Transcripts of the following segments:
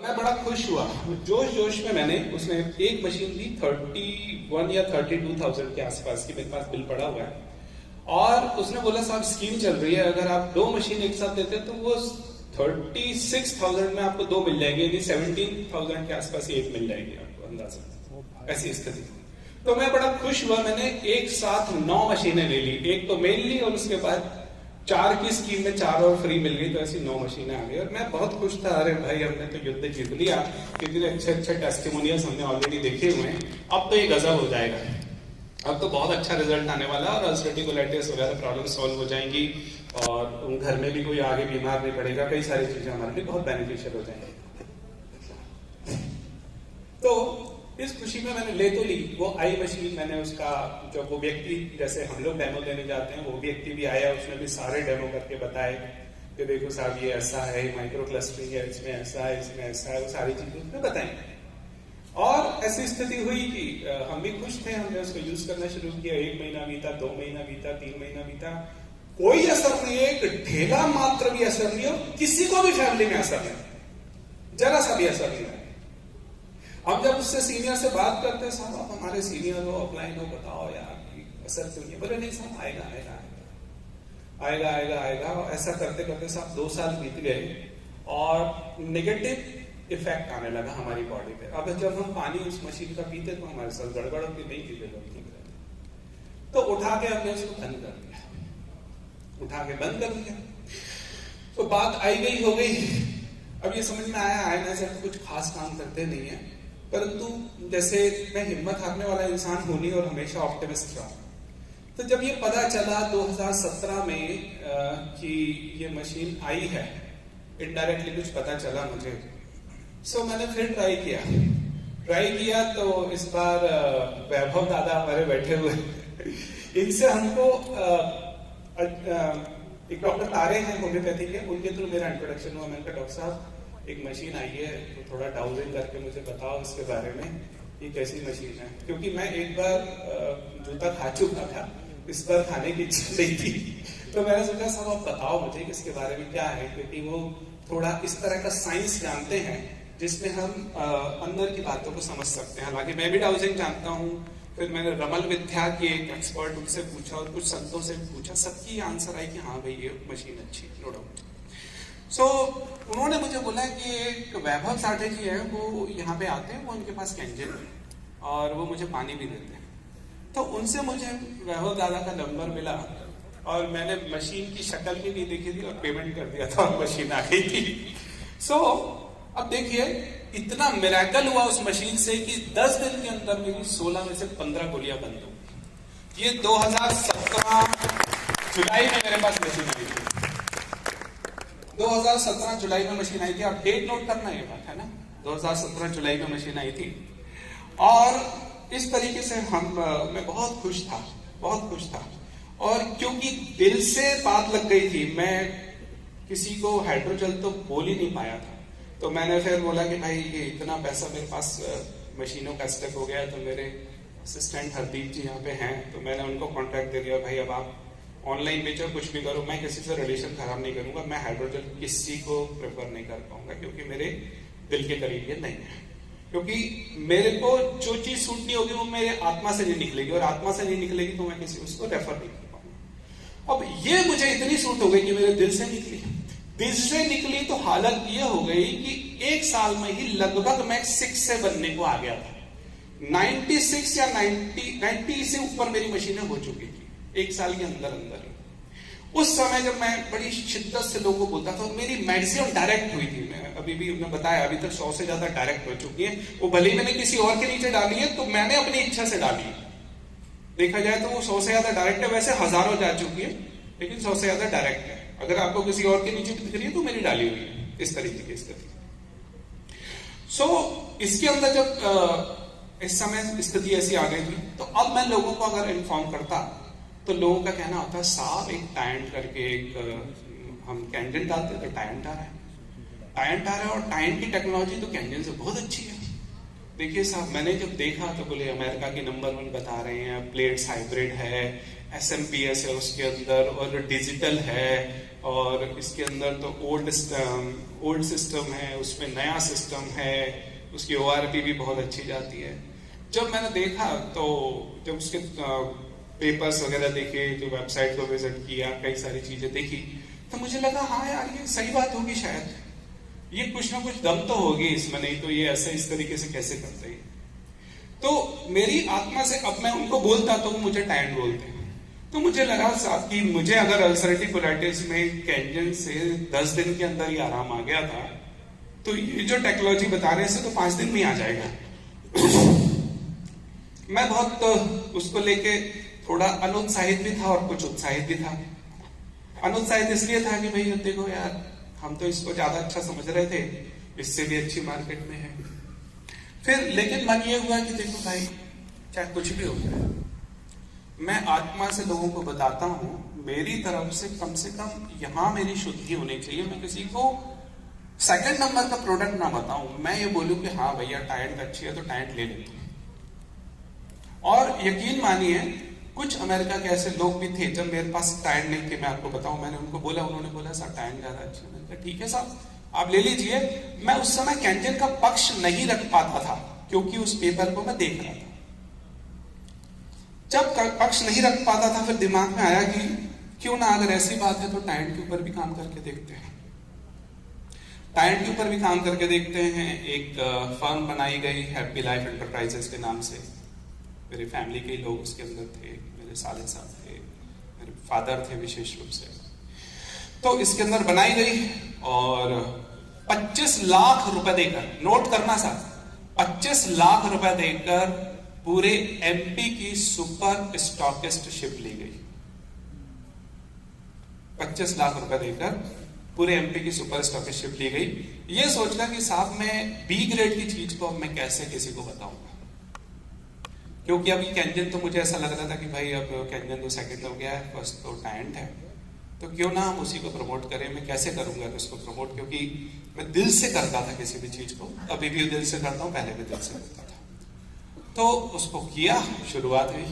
मैं बड़ा खुश हुआ। जोश जोश में मैंने उसने एक मशीन दी 31 या 32,000 के आसपास की, मेरे पास बिल पड़ा हुआ है। और उसने बोला साहब स्कीम चल रही है, अगर आप 2 मशीन एक साथ देते हैं तो वो 36,000 में आपको 2 मिल जाएगी, यानी 17,000 के आसपास एक मिल जाएगी आपको, अंदाजा ऐसी स्थिति। तो मैं बड़ा खुश हुआ, मैंने एक साथ 9 मशीनें ले ली, एक तो मेन ली और उसके बाद 4 की स्कीम में 4 और फ्री मिल गई, तो ऐसी 9 मशीनें आ गई। और मैं बहुत खुश था, अरे भाई हमने तो युद्ध जीत लिया, कितने अच्छे अच्छे टेस्टिमोनियल्स हमने ऑलरेडी देखे हुए हैं, अब तो ये गजब हो जाएगा, अब तो बहुत अच्छा रिजल्ट आने वाला है और अल्सरेटिव कोलाइटिस वगैरह प्रॉब्लम सॉल्व हो जाएंगी और घर में भी कोई आगे बीमार नहीं पड़ेगा, कई सारी चीजें हमारे लिए बहुत बेनिफिशियल हो जाएंगी। तो इस खुशी में मैंने ले तो ली वो आई मशीन। मैंने उसका जो वो व्यक्ति, जैसे हम लोग डेमो देने जाते हैं, वो व्यक्ति भी आया, उसने भी सारे डेमो करके बताए कि देखो साहब ये ऐसा है, माइक्रो क्लस्टरिंग है, इसमें ऐसा है, इसमें ऐसा है, वो सारी चीजें उसने बताई। और ऐसी स्थिति हुई कि हम भी खुश थे, हमने उसको यूज करना शुरू किया। 1 महीना बीता, 2 महीना बीता, 3 महीना बीता, कोई असर नहीं है, एक ढेला मात्र भी असर नहीं हो, किसी को भी फैमिली में असर नहीं, जरा सा भी असर नहीं है। अब जब उससे सीनियर से बात करते हैं, साहब आप हमारे सीनियर हो, अपलाइन हो, बताओ यार असर क्यों नहीं? बोले नहीं साहब आएगा आएगा आएगा आएगा आएगा। ऐसा करते करते साहब 2 साल बीत गए और नेगेटिव इफेक्ट आने लगा हमारी बॉडी पे। अब जब हम पानी उस मशीन का पीते तो हमारे साथ गड़बड़ होती, नहीं पीते तो ठीक रहते। तो उठा के हमने उसको बंद कर दिया, उठा के बंद कर दिया। तो बात आई गई हो गई। अब ये समझ में आया है ना, सर कुछ खास काम करते नहीं है, परंतु जैसे मैं हिम्मत हारने वाला इंसान हूं नहीं और हमेशा ऑप्टिमिस्ट रहा। तो जब ये पता चला 2017 में कि ये मशीन आई है, इनडायरेक्टली कुछ पता चला मुझे, सो मैंने फिर ट्राई किया। तो इस बार वैभव दादा हमारे बैठे हुए इनसे हमको एक डॉक्टर तारे हैं होम्योपैथी के, उनके थ्रू मेरा इंट्रोडक्शन हुआ। मैंने कहा डॉक्टर साहब एक मशीन आई है, तो थोड़ा डाउजिंग करके मुझे बताओ इसके बारे में, ये कैसी मशीन है। क्योंकि मैं एक बार जूता खा चुका था, इस बार खाने की इच्छा नहीं थी। तो मैंने सोचा साहब आप बताओ मुझे इसके बारे में क्या है, क्योंकि वो थोड़ा इस तरह का साइंस जानते हैं जिसमें हम अंदर की बातों को समझ सकते हैं। हालांकि मैं भी डाउजिंग जानता हूँ, फिर मैंने रमल विद्या की एक एक्सपर्ट उनसे पूछा और कुछ संतों से पूछा, सबकी आंसर आई कि हाँ भाई ये मशीन अच्छी, नो डाउट। सो उन्होंने मुझे बोला कि एक वैभव साठे जी है, वो यहाँ पे आते हैं, वो उनके पास कैंजन है और वो मुझे पानी भी देते हैं। तो उनसे मुझे वैभव दादा का नंबर मिला और मैंने मशीन की शक्ल भी नहीं देखी थी और पेमेंट कर दिया था और मशीन आ गई थी। सो अब देखिए इतना मिरेकल हुआ उस मशीन से कि 10 दिन के अंदर मेरी 16 में से 15 गोलियां बंद हो गई। ये 2017 जुलाई में मेरे पास मशीन आई थी। 2017 जुलाई में मशीन आई थी। आप डेट नोट करना ये बात है ना, 2017 जुलाई में मशीन आई थी। और इस तरीके से मैं बहुत खुश था। और क्योंकि दिल से बात लग गई थी, मैं किसी को हाइड्रोजेल तो बोल ही नहीं पाया था। तो मैंने फिर बोला कि भाई ये इतना पैसा मेरे पास मशीनों का स्टक हो गया है, तो मेरे असिस्टेंट हरदीप जी यहाँ पे हैं, तो मैंने उनको कॉन्ट्रैक्ट दे दिया, भाई अब आप ऑनलाइन बेचो, कुछ भी करो, मैं किसी से रिलेशन खराब नहीं करूंगा, मैं हाइड्रोजेल किसी को प्रेफर नहीं कर पाऊंगा, क्योंकि मेरे दिल के करीब ये नहीं है। क्योंकि मेरे को जो चीज सूट नहीं होगी वो मेरे आत्मा से नहीं निकलेगी, और आत्मा से नहीं निकलेगी तो मैं किसी उसको रेफर नहीं कर पाऊंगा। अब ये मुझे इतनी सूट हो गई कि मेरे दिल से निकली तो हालत ये हो गई कि 1 साल में ही लगभग मैं 6 से बनने को आ गया था। 96 या 90 से ऊपर मेरी मशीनें हो चुकी थी 1 साल के अंदर। उस समय जब मैं बड़ी शिद्दत से लोगों को बोलता था, मेरी मैक्सिमम डायरेक्ट हुई थी। मैं अभी भी उन्हें बताया, अभी तक 100 से ज्यादा डायरेक्ट हो चुकी है। वो भले ही मैंने किसी और के नीचे डाली है, तो मैंने अपनी इच्छा से डाली है। देखा जाए तो वो 100 से ज्यादा डायरेक्ट है, वैसे हजारों जा चुकी है, लेकिन 100 से ज्यादा डायरेक्ट है। अगर आपको किसी और के नीचे दिख रही है तो मेरी डाली हुई है, इस तरीके की स्थिति। सो इसके अंदर जब इस समय स्थिति ऐसी आ गई थी, तो अब मैं लोगों को अगर इन्फॉर्म करता तो लोगों का कहना होता है साहब एक टायंट करके एक हम कैंजन डालते तो टायंट आ रहा है, और टायंट की टेक्नोलॉजी तो कैंजन से बहुत अच्छी है। देखिए साहब, मैंने जब देखा तो बोले अमेरिका के नंबर 1 बता रहे हैं, प्लेट्स हाइब्रिड है, SMPS है उसके अंदर, और डिजिटल है, और इसके अंदर तो ओल्ड सिस्टम है, उसमें नया सिस्टम है, उसकी ORP भी बहुत अच्छी जाती है। जब मैंने देखा तो जब उसके पेपर्स वगैरह देखे, जो वेबसाइट को विजिट किया, कई सारी चीजें देखी, तो मुझे लगा हाँ यार ये सही बात होगी, शायद ये कुछ ना कुछ दम तो होगी इसमें, नहीं तो ये ऐसे इस तरीके से कैसे करते हैं। तो मेरी आत्मा से अब मैं उनको बोलता तो वो मुझे टाइम बोलते हैं। तो मुझे लगा साहब कि मुझे अगर अल्सरेटिव कोलाइटिस में कैंजन से 10 दिन के अंदर ही आराम आ गया था, तो ये जो टेक्नोलॉजी बता रहे हैं तो 5 दिन में आ जाएगा। मैं बहुत उसको लेके थोड़ा अनुत्साहित भी था और कुछ उत्साहित भी था। अनुत्साहित इसलिए था कि भाई देखो यार, हम तो इसको ज्यादा अच्छा समझ रहे थे, इससे भी अच्छी मार्केट में है। फिर लेकिन मन ये हुआ कि देखो भाई, चाहे कुछ भी हो जाए, मैं आत्मा से लोगों को बताता हूं, मेरी तरफ से कम यहां मेरी शुद्धि होनी चाहिए। मैं किसी को सेकंड नंबर का प्रोडक्ट ना बताऊं, मैं ये बोलूं कि हाँ भैया टायर्ड अच्छी है तो टायर्ड ले लेते हैं। और यकीन मानिए कुछ अमेरिका के ऐसे लोग भी थे, जब मेरे पास टायर्ड नहीं थे, मैं आपको बताऊं, मैंने उनको बोला, उन्होंने बोला सर टायर्ड ज्यादा अच्छी है। ठीक है साहब, आप ले लीजिए। मैं उस समय कैंजन का पक्ष नहीं रख पाता था, क्योंकि उस पेपर को मैं देख रहा था। जब पक्ष नहीं रख पाता था, फिर दिमाग में आया कि क्यों ना, अगर ऐसी बात है तो टायर्ड के ऊपर भी काम करके देखते हैं। टायर्ड के ऊपर भी काम करके देखते हैं। एक फर्म बनाई गई हैप्पी लाइफ एंटरप्राइजेस के नाम से। मेरी फैमिली के लोग उसके अंदर थे, मेरे साले साहब थे, मेरे फादर थे विशेष रूप से। तो इसके अंदर बनाई गई और 25 लाख रुपए देकर, नोट करना साहब, 25 लाख रुपए देकर पूरे MP की सुपर स्टॉकिस्ट शिप ली गई। 25 लाख रुपए देकर पूरे MP की सुपर स्टॉकिस्ट शिप ली गई, ये सोचकर कि साहब मैं B ग्रेड की चीज को अब मैं कैसे किसी को बताऊंगा। क्योंकि अभी कैंजन तो मुझे ऐसा लग रहा था कि भाई अब कैंजन तो सेकंड हो गया है, फर्स्ट तो टायर्ड है, तो क्यों ना हम उसी को प्रमोट करें। मैं कैसे करूंगा उसको प्रमोट, क्योंकि मैं दिल से करता था किसी भी चीज को, अभी भी दिल से करता हूं, पहले भी दिल से करता था। तो उसको किया, शुरुआत हुई,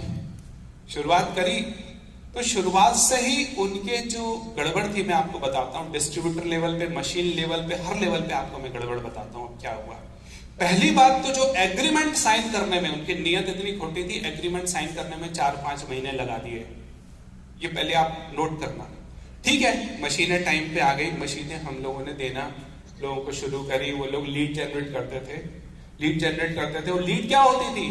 शुरुआत करी, तो शुरुआत से ही उनके जो गड़बड़ थी मैं आपको बताता हूं। डिस्ट्रीब्यूटर लेवल पे, मशीन लेवल पे, हर लेवल पे आपको मैं गड़बड़ बताता हूं क्या हुआ। पहली बात तो जो एग्रीमेंट साइन करने में उनकी नीयत इतनी खोटी थी, एग्रीमेंट साइन करने में 4-5 महीने लगा दिए। ये पहले आप नोट करना। ठीक है, मशीनें टाइम पे आ गई, मशीनें हम लोगों ने देना लोगों को शुरू करी। वो लोग लीड जनरेट करते थे, लीड जनरेट करते थे। और लीड क्या होती थी,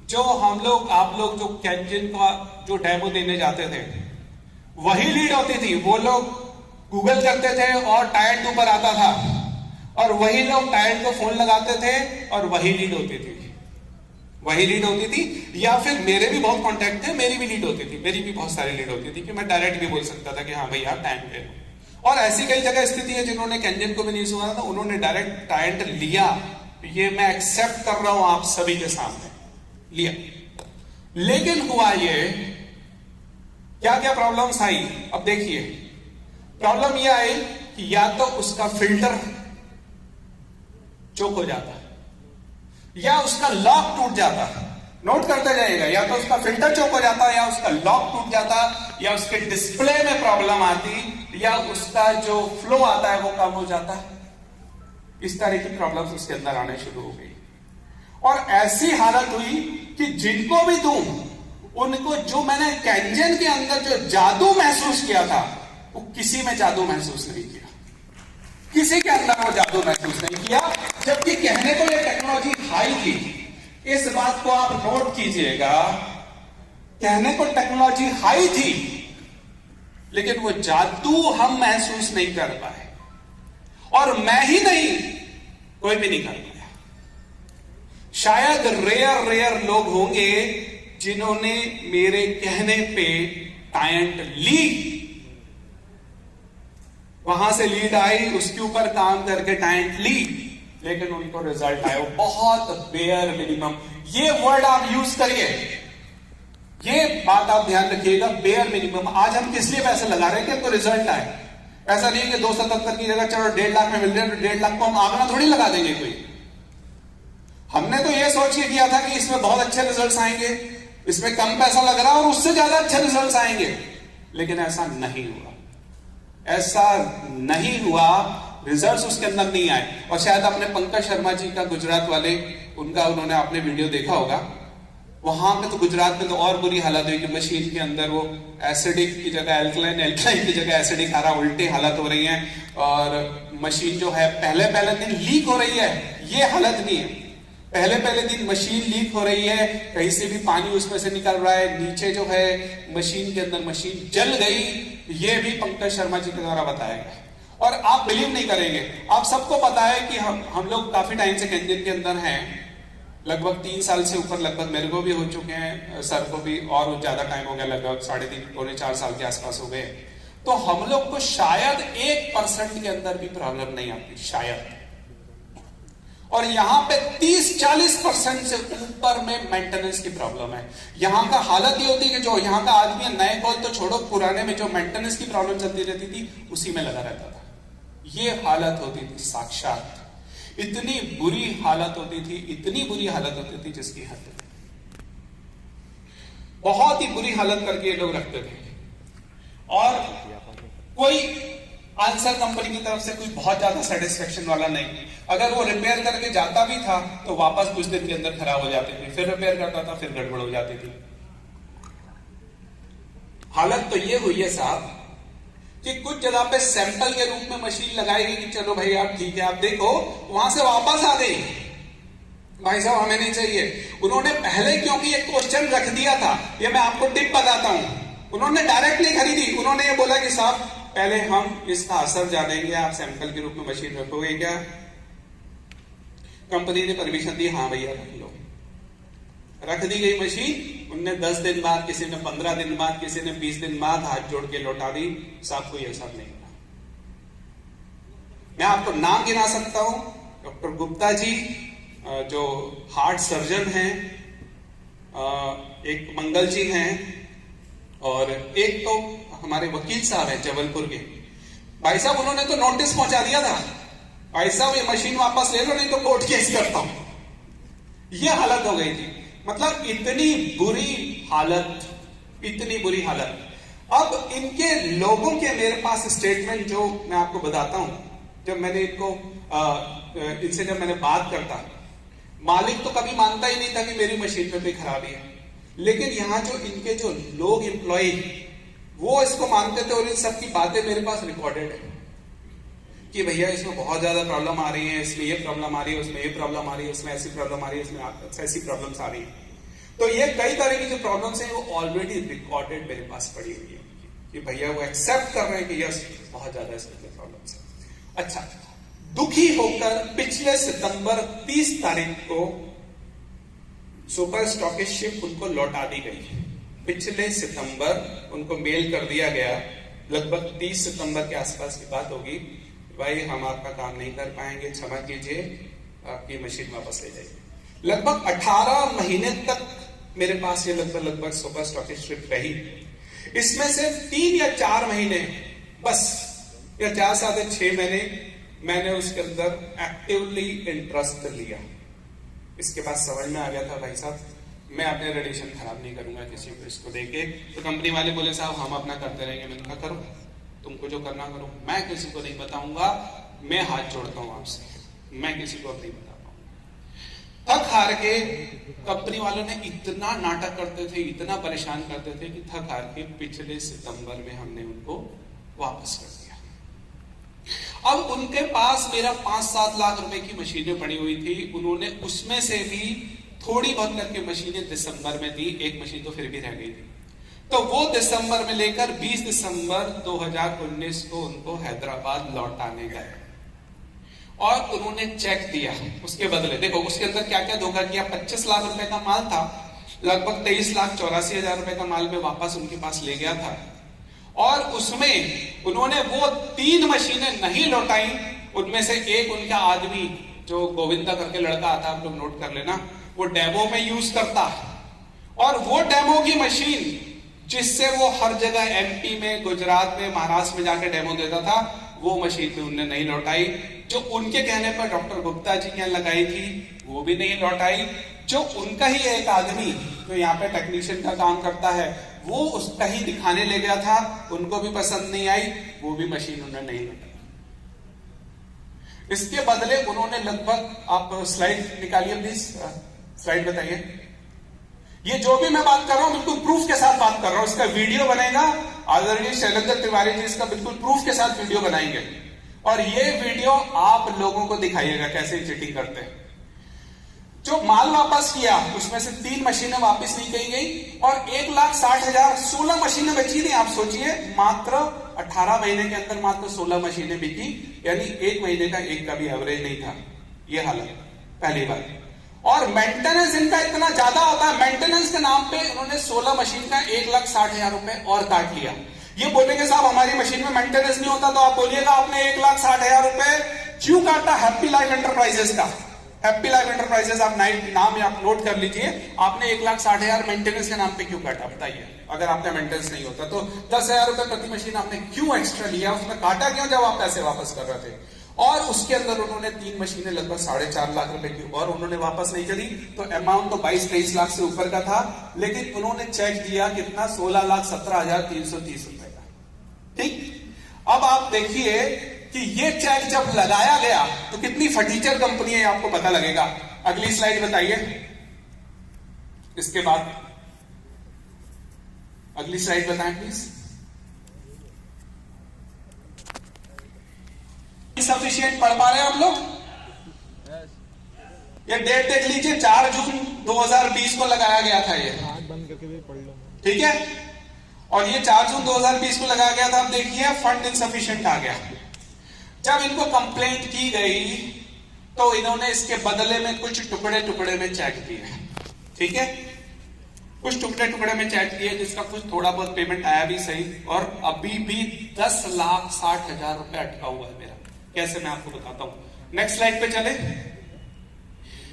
जो हम लोग, आप लोग जो कैंजन का जो डेमो देने जाते थे, वही लीड होती थी। वो लोग गूगल करते थे और टायर्ड ऊपर आता था, और वही लोग टायर्ड को फोन लगाते थे और वही लीड होती थी, वही लीड होती थी। या फिर मेरे भी बहुत कॉन्टैक्ट थे, मेरी भी लीड होती थी, मेरी भी बहुत सारी लीड होती थी कि मैं डायरेक्ट भी बोल सकता था कि हाँ भैया टाइम ले लो। और ऐसी कई जगह स्थिति है जिन्होंने कैंजन को भी नहीं सुना था, उन्होंने डायरेक्ट टायर्ड लिया। ये मैं एक्सेप्ट कर रहा हूं आप सभी के सामने, लिया। लेकिन हुआ ये, क्या क्या प्रॉब्लम्स आई, अब देखिए। प्रॉब्लम यह आई कि या तो उसका फिल्टर चोक हो जाता, या उसका लॉक टूट जाता। नोट करते जाइएगा, या तो उसका फिल्टर चोक हो जाता, या उसका लॉक टूट जाता, या उसके डिस्प्ले में प्रॉब्लम आती, या उसका जो फ्लो आता है वो कम हो जाता। इस तरह की प्रॉब्लम्स उसके अंदर आने शुरू हो गई। और ऐसी हालत हुई कि जिनको भी दूं, उनको जो मैंने कैंजन के अंदर जो जादू महसूस किया था, वो किसी में जादू महसूस नहीं किया, किसी के अंदर वो जादू महसूस नहीं किया। जबकि कहने को ये टेक्नोलॉजी हाई थी, इस बात को आप नोट कीजिएगा, कहने को टेक्नोलॉजी हाई थी, लेकिन वो जादू हम महसूस नहीं कर पाए। और मैं ही नहीं, कोई भी नहीं कर पाया। शायद रेयर लोग होंगे जिन्होंने मेरे कहने पे टायंट ली, वहां से लीड आई, उसके ऊपर काम करके टायंट ली, लेकिन उनको रिजल्ट आया बहुत बेयर मिनिमम। ये वर्ड आप यूज करिए, ये बात आप ध्यान रखिएगा, बेयर मिनिमम। आज हम किस लिए पैसे लगा रहे हैं कि हमको रिजल्ट आए। ऐसा नहीं कि 277 की जगह चलो 1.5 लाख में मिल रहे हैं तो 1.5 लाख को हम आंकड़ा थोड़ी लगा देंगे कोई। हमने तो ये सोच के किया था कि इसमें बहुत अच्छे रिजल्ट्स आएंगे, इसमें कम पैसा लग रहा है और उससे ज्यादा अच्छे रिजल्ट्स आएंगे, लेकिन ऐसा नहीं हुआ। ऐसा नहीं हुआ, रिजल्ट्स उसके अंदर नहीं आए। और शायद आपने पंकज शर्मा जी का, गुजरात वाले, उन्होंने आपने वीडियो देखा होगा। वहां पे तो गुजरात में तो और बुरी हालत हुई कि मशीन के अंदर वो एसिडिक की जगह एल्कलाइन, एल्कलाइन की जगह एसिडिक आ रहा, उल्टी हालत हो रही है और मशीन जो है पहले दिन लीक हो रही है। ये हालत नहीं है, पहले दिन मशीन लीक हो रही है, कहीं से भी पानी उसमें से निकल रहा है, नीचे जो है मशीन के अंदर मशीन जल गई। ये भी पंकज शर्मा जी के द्वारा बताया गया। और आप बिलीव नहीं करेंगे, आप सबको पता है कि हम लोग काफी टाइम से केंद्र के अंदर हैं, लगभग 3 साल से ऊपर, लगभग मेरे को भी हो चुके हैं, सर को भी और ज्यादा टाइम हो गया, लगभग 3.5 पौने 4 साल के आसपास हो गए। तो हम लोग को शायद 1% के अंदर भी प्रॉब्लम नहीं आती, शायद। और यहां पे 30-40% से ऊपर में मेंटेनेंस की प्रॉब्लम है। यहां का हालत ये होती है कि जो यहां का आदमी है, नए कॉल तो छोड़ो, पुराने में जो मेंटेनेंस की प्रॉब्लम चलती रहती थी उसी में लगा रहता था। ये हालत होती थी साक्षात, इतनी बुरी हालत होती थी, इतनी बुरी हालत होती थी जिसकी हद नहीं। बहुत ही बुरी हालत करके ये लोग रखते थे। और कोई आंसर कंपनी की तरफ से कोई बहुत ज्यादा सेटिस्फेक्शन वाला नहीं। अगर वो रिपेयर करके जाता भी था तो वापस कुछ दिन के अंदर खराब हो जाती थी, फिर रिपेयर करता था, फिर गड़बड़ हो जाती थी। हालत तो ये हुई है साहब कि कुछ जगह पे सैंपल के रूप में मशीन लगाई गई कि चलो भाई आप ठीक है, आप देखो, वहां से वापस आ गई, भाई साहब हमें नहीं चाहिए। उन्होंने पहले क्योंकि एक क्वेश्चन रख दिया था, ये मैं आपको टिप बताता हूं, उन्होंने डायरेक्ट नहीं खरीदी। उन्होंने ये बोला कि साहब पहले हम इसका असर जानेंगे, आप सैंपल के रूप में मशीन रखोगे क्या? कंपनी ने परमिशन दी, हाँ भैया रख लो। रख दी गई मशीन, उनने 10 दिन बाद, किसी ने 15 दिन बाद, किसी ने 20 दिन बाद हाथ जोड़ के लौटा दी। साहब कोई असर नहीं हुआ। मैं आपको नाम गिना सकता हूं, डॉक्टर गुप्ता जी जो हार्ट सर्जन हैं, एक मंगल जी हैं, और एक तो हमारे वकील साहब हैं जबलपुर के। भाई साहब उन्होंने तो नोटिस पहुंचा दिया था, भाई साहब ये मशीन वापस ले लो नहीं तो कोर्ट केस करता हूं। ये हालत हो गई थी, मतलब इतनी बुरी हालत, इतनी बुरी हालत। अब इनके लोगों के मेरे पास स्टेटमेंट जो मैं आपको बताता हूं, जब मैंने इनको इनसे जब मैंने बात करता, मालिक तो कभी मानता ही नहीं था कि मेरी मशीन में कोई खराबी है, लेकिन यहां जो इनके जो लोग एम्प्लॉय वो इसको मानते थे और इन सब की बातें मेरे पास रिकॉर्डेड है कि भैया इसमें बहुत ज्यादा प्रॉब्लम आ रही है, इसमें ये प्रॉब्लम आ रही है, उसमें ये प्रॉब्लम आ रही है, इसमें ऐसी प्रॉब्लम आ रही है, इसमें ऐसी प्रॉब्लम्स आ रही है। तो ये कई तरह की जो प्रॉब्लम्स हैं वो ऑलरेडी रिकॉर्डेड मेरे पास पड़ी हुई है कि भैया वो एक्सेप्ट कर रहे हैं कि यस बहुत ज्यादा इसमें प्रॉब्लम्स है। अच्छा, दुखी होकर पिछले सितंबर 30 तारीख को सुपर स्टॉकिस्ट उनको लौटा दी गई। पिछले सितंबर उनको मेल कर दिया गया, लगभग 30 सितंबर के आसपास की बात होगी, भाई हम आपका काम नहीं कर पाएंगे, क्षमा कीजिए, आपकी मशीन वापस ले जाइए। लगभग 18 महीने तक मेरे पास ये लगभग सुपर स्टॉकिस्ट रही। इसमें से 3 या 4 महीने बस, या 4 से 6 महीने मैंने उसके अंदर एक्टिवली इंटरेस्ट लिया। इसके बाद समझ में आ गया था भाई साहब मैं अपने रिलेशन खराब नहीं करूंगा किसी को इसको देके। तो कंपनी वाले बोले साहब हम अपना करते रहेंगे। मैंने कहा करो, तुमको जो करना करो, मैं किसी को नहीं बताऊंगा, मैं हाथ जोड़ता हूं आपसे, मैं किसी को नहीं बता पाऊंगा। थक हार के कंपनी वालों ने इतना नाटक करते थे, इतना परेशान करते थे कि थक हार के पिछले सितंबर में हमने उनको वापस कर दिया। अब उनके पास मेरा 5-7 लाख रुपए की मशीनें पड़ी हुई थी, उन्होंने उसमें से भी थोड़ी बहुत करके मशीनें दिसंबर में दी, एक मशीन तो फिर भी रह गई थी। तो वो दिसंबर में लेकर 20 दिसंबर 2019 को उनको हैदराबाद लौटाने गए और उन्होंने चेक दिया उसके बदले। देखो उसके अंदर क्या क्या धोखा किया। 25 लाख रुपए का माल था, लगभग 23,84,000 रुपए का माल में वापस उनके पास ले गया था, और उसमें उन्होंने वो 3 मशीनें नहीं लौटाई। उनमें से एक उनका आदमी जो गोविंदा करके लड़का आता, आप लोग नोट कर लेना, वो डेमो में यूज करता, और वो डेमो की मशीन जिससे वो हर जगह एमपी में, गुजरात में, महाराष्ट्र में जाकर डेमो देता था, वो मशीन भी उन्होंने नहीं लौटाई। जो उनके कहने पर डॉक्टर गुप्ता जी ने लगाई थी वो भी नहीं लौट आई। जो उनका ही एक आदमी जो यहाँ पे टेक्नीशियन का काम करता है वो उसका ही दिखाने ले गया था, उनको भी पसंद नहीं आई, वो भी मशीन उन्होंने नहीं लगाई। इसके बदले उन्होंने लगभग, आप स्लाइड निकालिए प्लीज, स्लाइड बताइए। ये जो भी मैं बात कर रहा हूं बिल्कुल प्रूफ के साथ बात कर रहा हूं, इसका वीडियो बनेगा, आदरणीय शैलेंद्र तिवारी जी इसका बिल्कुल प्रूफ के साथ वीडियो बनाएंगे और ये वीडियो आप लोगों को दिखाइएगा कैसे चीटिंग करते हैं। जो माल वापस किया उसमें से 3 मशीनें वापस नहीं कही गई और 1,60,000 16 मशीनें बची थी। आप सोचिए मात्र 18 महीने के अंदर मात्र 16 मशीनें बिकी, यानी 1 महीने का एक का भी एवरेज नहीं था। ये हालत पहली बात। और मेंटेनेंस इनका इतना ज्यादा होता है, मेंटेनेंस के नाम पे इन्होंने 16 मशीन का 1,60,000 रुपए और काट लिया। ये बोलेंगे साहब हमारी मशीन में मेंटेनेंस नहीं होता, तो आप बोलिएगा आपने 1,60,000 रुपए क्यों काटा हैप्पी लाइफ एंटरप्राइजेस का। हैप्पी लाइफ एंटरप्राइजेस आप नाम आप नोट कर लीजिए, आपने 1,60,000 मेंटेनेंस के नाम पे क्यों काटा बताइए। अगर आपने मेंटेनेंस नहीं होता तो 10,000 रुपए प्रति मशीन आपने क्यों एक्स्ट्रा लिया, उसमें काटा क्यों जब आप पैसे वापस कर रहे थे। और उसके अंदर उन्होंने 3 मशीनें लगभग 4.5 लाख रुपए की और उन्होंने वापस नहीं करी, तो अमाउंट तो 22-23 लाख से ऊपर का था, लेकिन उन्होंने चेक दिया कितना 16,17,330 रुपए का। ठीक, अब आप देखिए कि ये चेक जब लगाया गया तो कितनी फटीचर कंपनी है आपको पता लगेगा। अगली स्लाइड बताइए। इसके बाद अगली स्लाइड बताएं प्लीज। सफिशिएंट पढ़ पा रहे हैं आप लोग? ये डेट देख लीजिए, 4 जून 2020 को लगाया गया था ये, बंद करके भी पढ़ लो, ठीक है। और ये 4 जून 2020 को लगाया गया था। अब देखिए फंड इनसफिशिएंट आ गया। जब इनको कंप्लेंट की गई तो इन्होंने इसके बदले में कुछ टुकड़े टुकड़े में चेक दिए, ठीक है, कुछ टुकड़े टुकड़े में चेक दिए जिसका कुछ थोड़ा बहुत पेमेंट आया भी सही, और अभी भी 10,60,000 रुपए अटका हुआ है मेरा। कैसे मैं आपको बताता हूं। नेक्स्ट स्लाइड पे चले।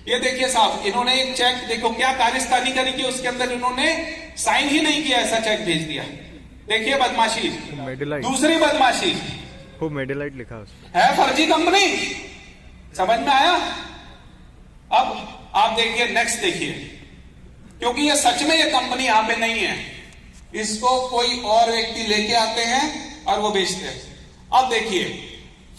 ये देखिए साहब, इन्होंने एक चेक, देखो क्या कारिस्तानी करी कि उसके अंदर इन्होंने साइन ही नहीं किया, ऐसा चेक भेज दिया। देखिए बदमाशी, दूसरी बदमाशी, वो मेडेलाइट लिखा है, फर्जी कंपनी। समझ में आया? अब आप देखिए नेक्स्ट देखिए, क्योंकि ये सच में ये कंपनी यहां पे नहीं है, इसको कोई और व्यक्ति लेके आते हैं और वो बेचते हैं। अब देखिए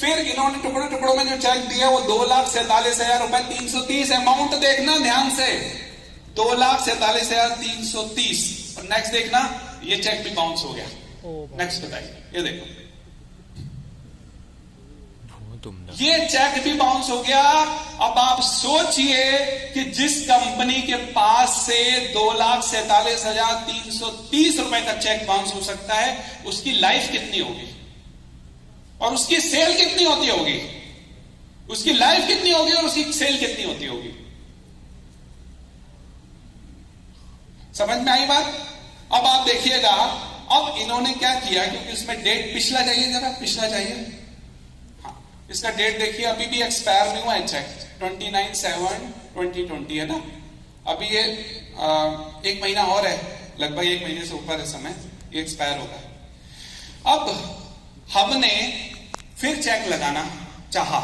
फिर इन्होंने टुकड़े टुकड़ों में जो चेक दिया वो 2,47,000 रुपए 330, अमाउंट देखना ध्यान से, 2,47,330। और नेक्स्ट देखना, ये चेक भी बाउंस हो गया। नेक्स्ट बताइए, ये देखो ये चेक भी बाउंस हो गया। अब आप सोचिए कि जिस कंपनी के पास से 2,47,330 रुपए का चेक बाउंस हो सकता है उसकी लाइफ कितनी होगी और उसकी सेल कितनी होती होगी, उसकी लाइफ कितनी होगी और उसकी सेल कितनी होती होगी। समझ में आई बात? अब आप देखिएगा, अब इन्होंने क्या किया, क्योंकि उसमें डेट पिछला चाहिए, जरा पिछला चाहिए, हाँ इसका डेट देखिए, अभी भी एक्सपायर नहीं हुआ है चेक, 29/7/2020 है ना, अभी ये 1 महीना और है, लगभग 1 महीने से ऊपर है समय, ये एक्सपायर होगा। अब हमने फिर चेक लगाना चाहा,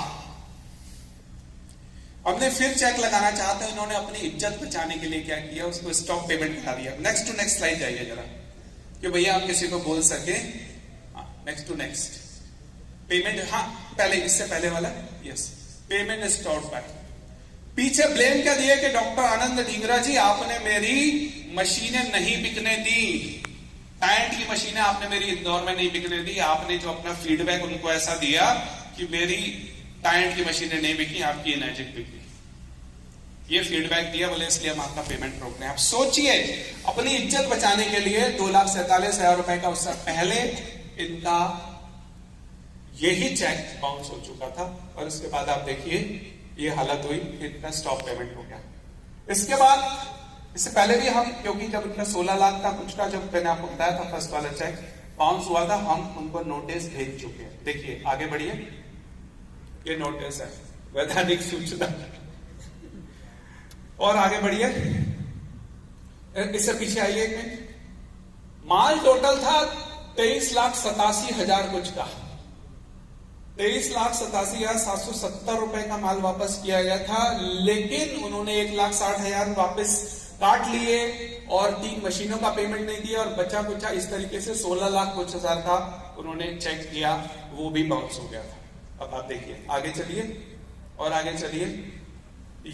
हमने फिर चेक लगाना चाहा तो इन्होंने अपनी इज्जत बचाने के लिए क्या किया, उसको स्टॉप पेमेंट करा दिया। नेक्स्ट टू नेक्स्ट स्लाइड जाइए जरा, कि भैया आप किसी को बोल सके। नेक्स्ट टू नेक्स्ट पेमेंट, हाँ पहले इससे पहले वाला, यस, पेमेंट स्टॉप बाय। पीछे ब्लेम क्या दिया कि डॉक्टर आनंद ढींगरा जी आपने मेरी मशीनें नहीं बिकने दी, टाइट की मशीनें आपने मेरी इंदौर में नहीं बिकने दी। आपने जो अपना फीडबैक उनको ऐसा दिया कि मेरी टाइट की मशीनें नहीं बिकी, आपकी एनर्जिक बिकी, ये फीडबैक दिया, बोले इसलिए हम आपका पेमेंट रोक रहे हैं। आप सोचिए, अपनी इज्जत बचाने के लिए 2,47,000 रुपए का उससे पहले इनका यही चेक बाउंस हो चुका था, और इसके बाद आप देखिए ये हालत हुई, इनका स्टॉप पेमेंट हो गया। इसके बाद, इससे पहले भी हम, क्योंकि जब इनका 16 लाख का कुछ का, जब मैंने आपको बताया था फर्स्ट वाला चेक बाउंस हुआ था, हम उनको नोटिस भेज चुके हैं। देखिए आगे बढ़िए, ये नोटिस है, वैधानिक सूचना, और आगे बढ़िए, इससे पीछे आइए एक मिनट। माल टोटल था 23,87,000 कुछ का, 23,87,770 रुपए का माल वापस किया गया था, लेकिन उन्होंने 1,60,000 वापस काट लिए और 3 मशीनों का पेमेंट नहीं दिया और बचा कुचा इस तरीके से 16 लाख कुछ हजार का उन्होंने चेक किया, वो भी बाउंस हो गया था। अब आप देखिए, आगे चलिए और आगे चलिए।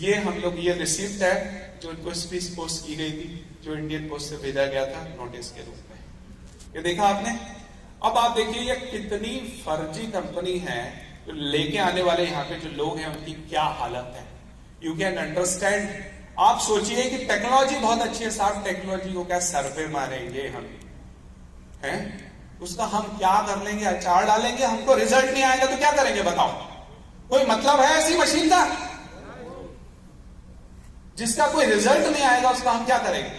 ये हम लोग ये रिसिप्ट है जो इनको स्पीच पोस्ट की गई थी, जो इंडियन पोस्ट से भेजा गया था नोटिस के रूप में। ये देखा आपने। अब आप देखिए ये कितनी फर्जी कंपनी है, जो लेके आने वाले यहाँ पे जो लोग हैं उनकी क्या हालत है। You can understand. आप सोचिए कि टेक्नोलॉजी बहुत अच्छी है साहब, टेक्नोलॉजी को क्या सर पे मारेंगे हम, हैं? उसका हम क्या कर लेंगे, अचार डालेंगे, हमको रिजल्ट नहीं आएगा तो क्या करेंगे बताओ? कोई मतलब है ऐसी मशीन का? जिसका कोई रिजल्ट नहीं आएगा उसका हम क्या करेंगे?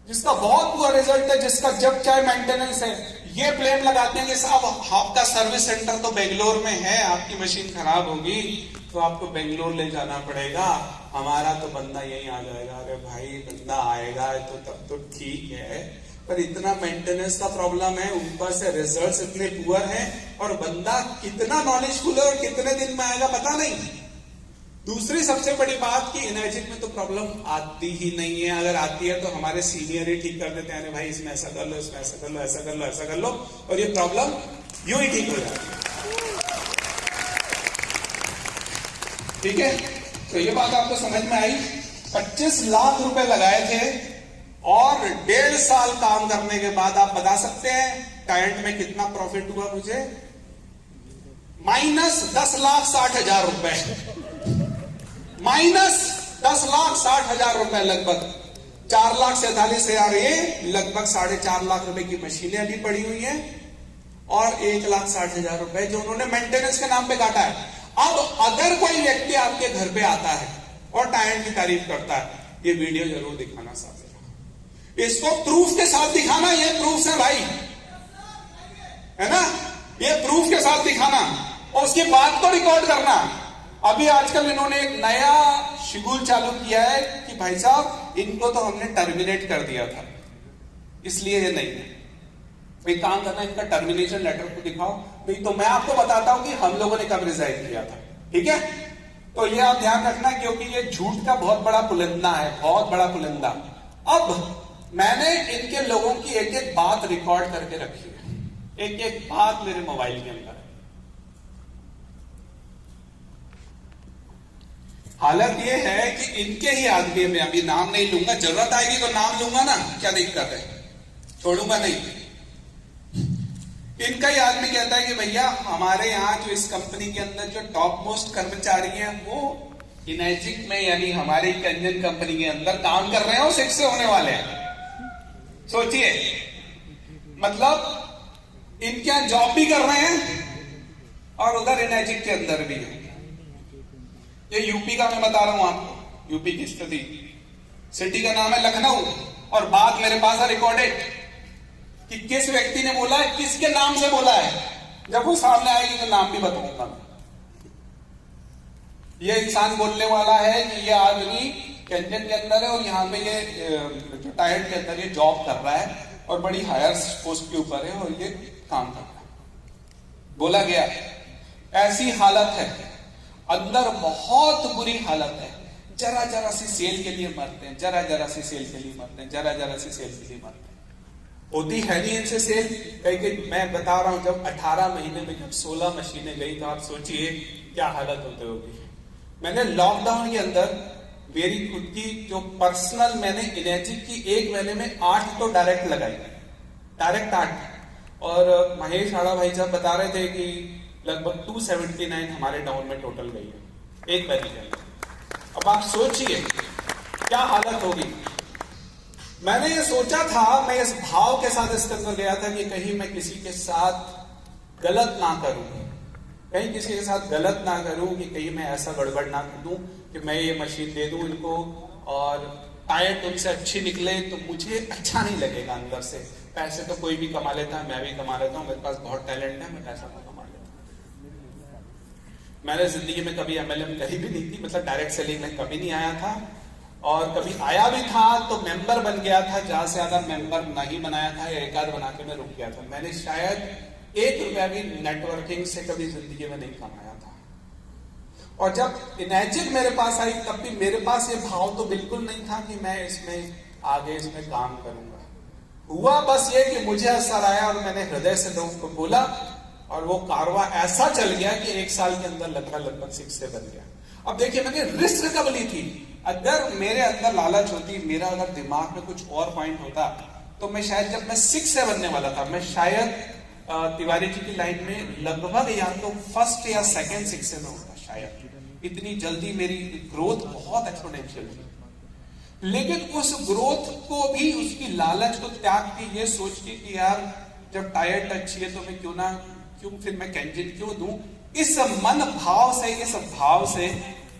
जिसका बहुत बुरा रिजल्ट है, जिसका जब चाहे मेंटेनेंस है, ये ब्लेम लगाते हैं कि साहब आपका सर्विस सेंटर तो बेंगलोर में है, आपकी मशीन खराब होगी तो आपको बेंगलोर ले जाना पड़ेगा, हमारा तो बंदा यहीं आ जाएगा। अरे भाई बंदा आएगा तो तब तो ठीक है, पर इतना मेंटेनेंस का प्रॉब्लम है, ऊपर से रिजल्ट्स इतने पुअर हैं और बंदा कितना नॉलेजफुल है और कितने दिन में आएगा पता नहीं। दूसरी सबसे बड़ी बात कि एनर्जिक में तो प्रॉब्लम आती ही नहीं है, अगर आती है तो हमारे सीनियर ही ठीक कर देते हैं, अरे भाई इसमें ऐसा कर लो, इसमें ऐसा कर लो, ऐसा कर लो, ऐसा कर लो, और ये प्रॉब्लम यूं ही ठीक हो जाती है। ठीक है, तो ये बात आपको समझ में आई। 25 लाख रुपए लगाए थे और 1.5 साल काम करने के बाद आप बता सकते हैं टायंट में कितना प्रॉफिट हुआ मुझे? -10,60,000 रुपए, -10,60,000 रुपए, लगभग 4,47,000। ये लगभग 4.5 लाख रुपए की मशीनें अभी पड़ी हुई हैं और 1,60,000 रुपए जो उन्होंने मेंटेनेंस के नाम पे काटा है। अब अगर कोई व्यक्ति आपके घर पे आता है और टायंट की तारीफ करता है, ये वीडियो जरूर दिखाना साथ, इसको प्रूफ के साथ दिखाना, ये प्रूफ है भाई, है ना, ये प्रूफ के साथ दिखाना और उसकी बात को रिकॉर्ड करना। अभी आजकल इन्होंने एक नया शिड्यूल चालू किया है कि भाई साहब इनको तो हमने टर्मिनेट कर दिया था, इसलिए ये नहीं है। एक काम करना, इनका टर्मिनेशन लेटर को दिखाओ, नहीं तो मैं आपको बताता हूं कि हम लोगों ने कब रिजाइन किया था। ठीक है, तो ये आप ध्यान रखना, क्योंकि ये झूठ का बहुत बड़ा पुलिंदा है, बहुत बड़ा पुलिंदा। अब मैंने इनके लोगों की एक एक बात रिकॉर्ड करके रखी है, एक एक बात मेरे मोबाइल के अंदर। हालत ये है कि इनके ही आदमी, में अभी नाम नहीं लूंगा, जरूरत आएगी तो नाम लूंगा ना, क्या दिक्कत है, छोड़ूंगा नहीं। इनका ही आदमी कहता है कि भैया हमारे यहाँ जो इस कंपनी के अंदर जो टॉप मोस्ट कर्मचारी हैं वो एनर्जिक में, यानी हमारे इंजन कंपनी के अंदर काम कर रहे हैं और 6 से होने वाले हैं। सोचिए, मतलब इनके यहाँ जॉब भी कर रहे हैं और उधर एनर्जिक के अंदर भी है। ये यूपी का मैं बता रहा हूं आपको, यूपी की स्थिति। सिटी का नाम है लखनऊ और बात मेरे पास है रिकॉर्डेड कि किस व्यक्ति ने बोला है, किसके नाम से बोला है। जब वो सामने आएगी तो नाम भी बताऊंगा। ये इंसान बोलने वाला है कि ये आदमी कैंजन के अंदर है और यहाँ पे ये जो टायर के अंदर ये जॉब कर रहा है और बड़ी हायर पोस्ट के ऊपर है और ये काम कर रहा है। बोला गया ऐसी हालत है, अंदर बहुत बुरी हालत है, जरा जरा सी सेल के लिए मरते हैं, जरा जरा सी सेल के लिए मरते हैं, जरा जरा सी सेल के लिए मरते हैं। होती है नहीं इनसे सेल, कहीं मैं बता रहा हूं, जब 18 महीने में जब 16 मशीनें गई तो आप सोचिए क्या हालत होते होगी। मैंने लॉकडाउन के अंदर मेरी खुद की जो पर्सनल, मैंने एनर्जिक की 1 महीने में 8 तो डायरेक्ट लगाई, डायरेक्ट 8। और महेश आड़ा भाई साहब बता रहे थे कि लगभग 279 हमारे डाउन में टोटल गई है 1 महीने के अंदर। अब आप सोचिए क्या हालत होगी। मैंने ये सोचा था, मैं इस भाव के साथ इसके अंदर गया था कि कहीं मैं किसी के साथ गलत ना करूं, कहीं किसी के साथ गलत ना करूं, कि कहीं मैं ऐसा गड़बड़ ना कर दूं कि मैं ये मशीन दे दूं इनको और टायर उनसे अच्छी निकले तो मुझे अच्छा नहीं लगेगा अंदर से। पैसे तो कोई भी कमा लेता है, मैं भी कमा लेता हूं, मेरे पास बहुत टैलेंट है, मैं पैसा तो कमा लेता हूं। मैंने जिंदगी में कभी MLM करी भी नहीं थी, मतलब डायरेक्ट सेलिंग में कभी नहीं आया था, और कभी आया भी था तो मेंबर बन गया था, ज्यादा से ज्यादा मेंबर नहीं बनाया था, या 1 आध बना के मैं रुक गया था। मैंने शायद 1 रुपया भी नेटवर्किंग से कभी जिंदगी में नहीं कमाया था। और जब इनैजिक मेरे पास आई तब भी मेरे पास ये भाव तो बिल्कुल नहीं था कि मैं इसमें आगे इसमें काम करूंगा। हुआ बस ये कि मुझे असर आया और मैंने हृदय से लोगों को बोला और वो कारवा ऐसा चल गया कि 1 साल के अंदर लगभग 6 से बन गया। अब देखिए मैंने रिस्क कब ली थी। अगर मेरे अंदर लालच होती, मेरा अगर दिमाग में कुछ और पॉइंट होता, तो मैं शायद जब मैं 6 से बनने वाला था, मैं शायद तिवारी जी की लाइन में लगभग या तो फर्स्ट या सेकंड 6 से में होता शायद। इतनी जल्दी मेरी ग्रोथ बहुत एक्सपोनेंशियल थी। लेकिन उस ग्रोथ को भी, उसकी लालच को त्याग के ये सोच के कि यार जब टायर टच है तो मैं क्यों फिर मैं कैंजिन क्यों दूं, इस मन भाव से, इस भाव से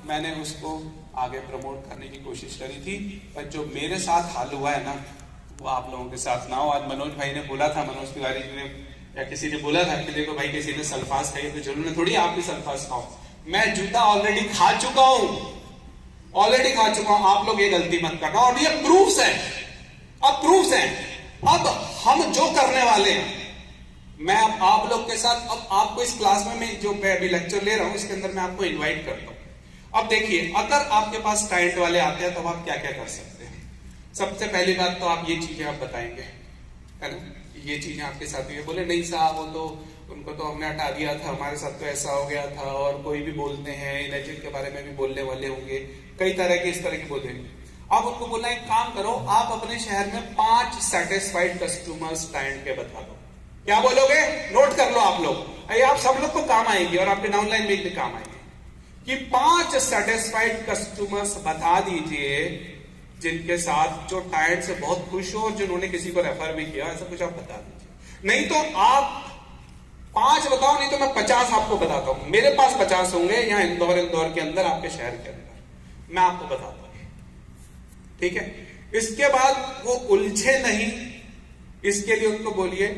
मैंने उसको आगे प्रमोट करने की कोशिश करी थी। पर जो मेरे साथ हाल हुआ है ना, वो आप लोगों के साथ ना हो। आज मनोज भाई ने बोला था, मनोज तिवारी जी ने या किसी ने बोला था कि देखो भाई किसी ने सल्फास खाई तो जरूर थोड़ी आप भी सल्फास खाओ। मैं जूता ऑलरेडी खा चुका हूं, आप लोग ये गलती मत करना। और ये प्रूफ्स है, अब प्रूफ्स हैं। अब हम जो करने वाले हैं, मैं अब आप लोग के साथ, अब आपको इस क्लास में मैं जो अभी लेक्चर ले रहा हूं इसके अंदर मैं आपको इन्वाइट करता हूं। अब देखिए, अगर आपके पास क्लाइंट वाले आते हैं तो आप क्या क्या कर सकते हैं। सबसे पहली बात तो आप ये चीजें आप बताएंगे, है ना, ये चीजें आपके साथ हुई। बोले नहीं साहब वो तो उनको तो हमने हटा दिया था, हमारे साथ तो ऐसा हो गया था। और कोई भी बोलते हैं इनर्जिक के बारे में भी बोलने वाले होंगे, कई तरह के इस तरह के बोलेंगे। आप उनको बोला एक काम करो, आप अपने शहर में 5 सेटिस्फाइड कस्टमर्स क्लाइंट के बता दो। क्या बोलोगे? नोट कर लो आप लोग, आप सब लोग को काम आएगी और आपके डाउनलाइन में भी काम आएगी कि 5 सेटिस्फाइड कस्टमर्स बता दीजिए जिनके साथ, जो टायर्ड से बहुत खुश हो और जिन्होंने किसी को रेफर भी किया, ऐसा कुछ आप बता दीजिए। नहीं तो आप 5 बताओ, नहीं तो मैं 50 आपको बताता हूं। मेरे पास 50 होंगे यहाँ इंदौर के अंदर, आपके शहर के अंदर मैं आपको बताता हूं, ठीक है। इसके बाद वो उलझे नहीं, इसके लिए उनको बोलिए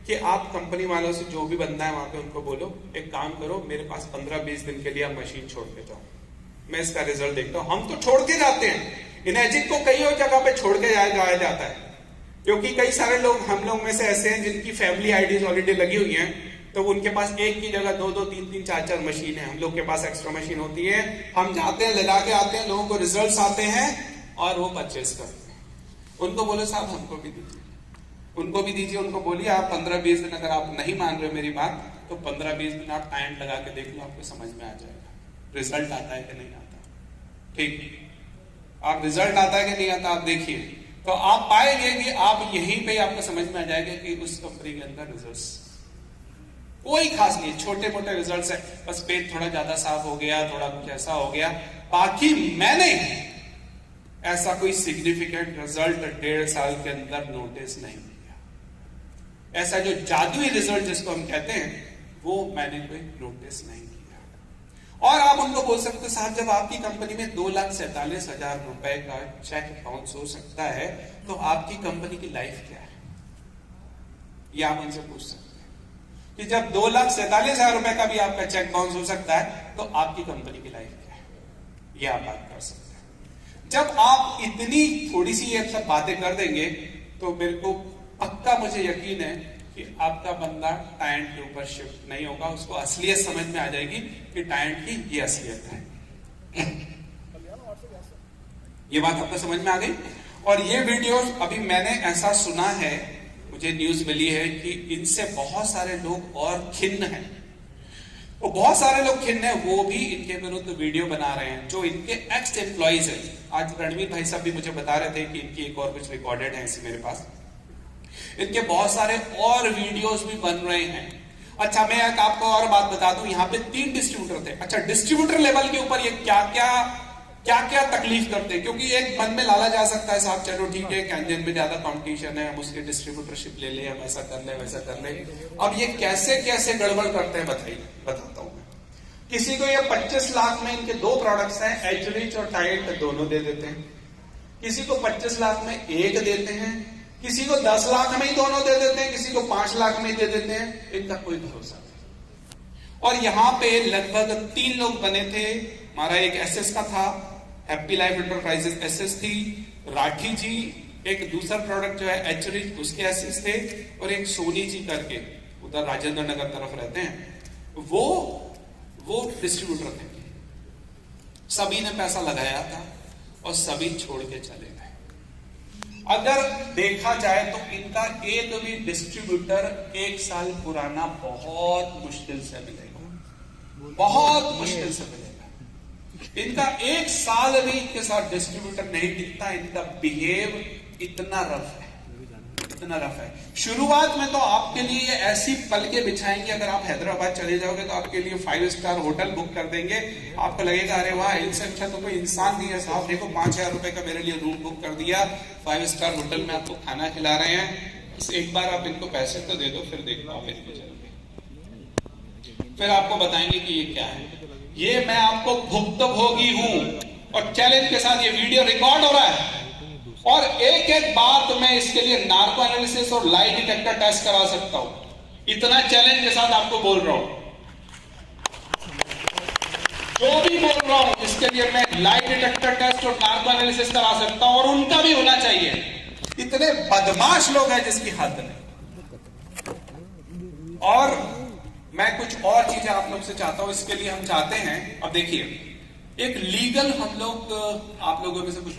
कि आप कंपनी वालों से जो भी बंदा है वहां पे उनको बोलो एक काम करो, मेरे पास 15-20 दिन के लिए आप मशीन छोड़ के जाओ, मैं इसका रिजल्ट देखता हूं। हम तो छोड़ के जाते हैं, इनर्जिक को कई और जगह पे छोड़ के जाया जाता है, क्योंकि कई सारे लोग हम लोग में से ऐसे हैं जिनकी फैमिली आईडीज ऑलरेडी लगी हुई हैं, तो उनके पास एक की जगह 2-2, 3-3, 4-4 मशीन है। हम लोग के पास एक्स्ट्रा मशीन होती है, हम जाते हैं, लगा के आते हैं, लोगों को रिजल्ट्स आते हैं और वो परचेस करते हैं। उनको बोलो साहब हमको भी दीजिए, उनको भी दीजिए। उनको बोलिए आप 15-20 दिन, अगर आप नहीं मान रहे मेरी बात तो 15-20 दिन आप टाइम लगा के देख लो, आपको समझ में आ जाएगा रिजल्ट आता है कि नहीं आता। ठीक, आप रिजल्ट आता है कि नहीं आता आप देखिए, तो आप पाएंगे कि आप यहीं पे आपको समझ में आ जाएगा कि उस कंपनी के अंदर रिजल्ट्स कोई खास नहीं, छोटे मोटे रिजल्ट्स है, बस पेट थोड़ा ज्यादा साफ हो गया, थोड़ा कुछ ऐसा हो गया, बाकी मैंने ऐसा कोई सिग्निफिकेंट रिजल्ट 1.5 साल के अंदर नोटिस नहीं किया। ऐसा जो जादुई रिजल्ट जिसको हम कहते हैं वो मैंने कोई नोटिस नहीं किया। और आप उनको बोल सकते साहब जब आपकी कंपनी में 2,47,000 रुपए का चेक बाउंस हो सकता है तो आपकी कंपनी की लाइफ क्या है, ये आप उनसे पूछ सकते हैं कि जब 2,47,000 रुपए का भी आपका चेक बाउंस हो सकता है तो आपकी कंपनी की लाइफ क्या है, ये आप बात कर सकते हैं। जब आप इतनी थोड़ी सी ये सब बातें कर देंगे तो मेरे को पक्का मुझे यकीन है कि आपका बंदा टाइम के ऊपर शिफ्ट नहीं होगा, उसको असलियत समझ में आ जाएगी कि टाइम की ये असलियत है। ये बात आपको समझ में आ गई। और ये वीडियो अभी मैंने ऐसा सुना है, मुझे न्यूज मिली है कि इनसे बहुत सारे लोग और खिन्न हैं, और बहुत सारे लोग खिन्न हैं, वो भी इनके विरुद्ध वीडियो बना रहे हैं जो इनके एक्स एम्प्लॉइज हैं। आज रणवीर भाई साहब भी मुझे बता रहे थे कि इनकी एक और कुछ रिकॉर्डेड है मेरे पास, इनके बहुत सारे और वीडियोस भी बन रहे हैं। अच्छा मैं एक आपको और बात बता दूं, यहाँ पे 3 डिस्ट्रीब्यूटर थे। अच्छा डिस्ट्रीब्यूटर लेवल के ऊपर ये क्या क्या तकलीफ करते हैं, क्योंकि एक मन में लाला जा सकता है साहब चलो ठीक है कैंजन में ज्यादा कंपटीशन है, हम उसके डिस्ट्रीब्यूटरशिप ले ले, हम ऐसा कर ले वैसा कर ले। अब ये कैसे कैसे गड़बड़ करते हैं बताइए, बताता हूं मैं। किसी को ये 25 लाख में इनके 2 प्रोडक्ट्स हैं, एचरिच और टाइट, दोनों दे देते हैं। किसी को 25 लाख में एक देते हैं, किसी को 10 लाख में ही दोनों दे देते हैं, किसी को 5 लाख में ही दे देते हैं, इनका कोई भरोसा नहीं। और यहां पे लगभग 3 लोग बने थे। हमारा एक एसएस का था, हैप्पी लाइफ एंटरप्राइजेस एसएस थी, राठी जी, एक दूसरा प्रोडक्ट जो है एचरिच उसके एसएस थे, और एक सोनी जी करके उधर राजेंद्र नगर तरफ रहते हैं, वो डिस्ट्रीब्यूटर थे। सभी ने पैसा लगाया था और सभी छोड़ के चले गए। अगर देखा जाए तो इनका एक भी डिस्ट्रीब्यूटर 1 साल पुराना बहुत मुश्किल से मिलेगा, बहुत मुश्किल से मिलेगा। इनका 1 साल भी इनके साथ डिस्ट्रीब्यूटर नहीं टिकता। इनका बिहेव इतना रफ है, इतना रफ है। शुरुआत में तो आपके लिए ऐसी पलके बिछाएंगे, अगर आप हैदराबाद चले जाओगे तो आपके लिए 5 स्टार होटल बुक कर देंगे। आपको लगेगा अरे वाह, इनसे अच्छा तो कोई इंसान नहीं है साहब, देखो 5,000 रुपए का मेरे लिए रूम बुक कर दिया, 5 स्टार होटल में आपको खाना खिला रहे हैं। बस एक बार आप इनको पैसे तो दे दो, फिर देखो आप इनको चलोगे। फिर आपको बताएंगे कि ये क्या है। ये मैं आपको भुक्तभोगी हूं और चैलेंज के साथ ये वीडियो रिकॉर्ड हो रहा है, और एक एक बात मैं इसके लिए नार्को एनालिसिस और लाई डिटेक्टर टेस्ट करा सकता हूं। इतना चैलेंज के साथ आपको बोल रहा हूं, जो भी बोल रहा हूं इसके लिए मैं लाई डिटेक्टर टेस्ट और नार्को एनालिसिस करा सकता हूं, और उनका भी होना चाहिए। इतने बदमाश लोग हैं जिसकी हद नहीं। और मैं कुछ और चीजें आप लोग से चाहता हूं। इसके लिए हम चाहते हैं, अब देखिए, एक लीगल हम लोग, आप लोगों में से कुछ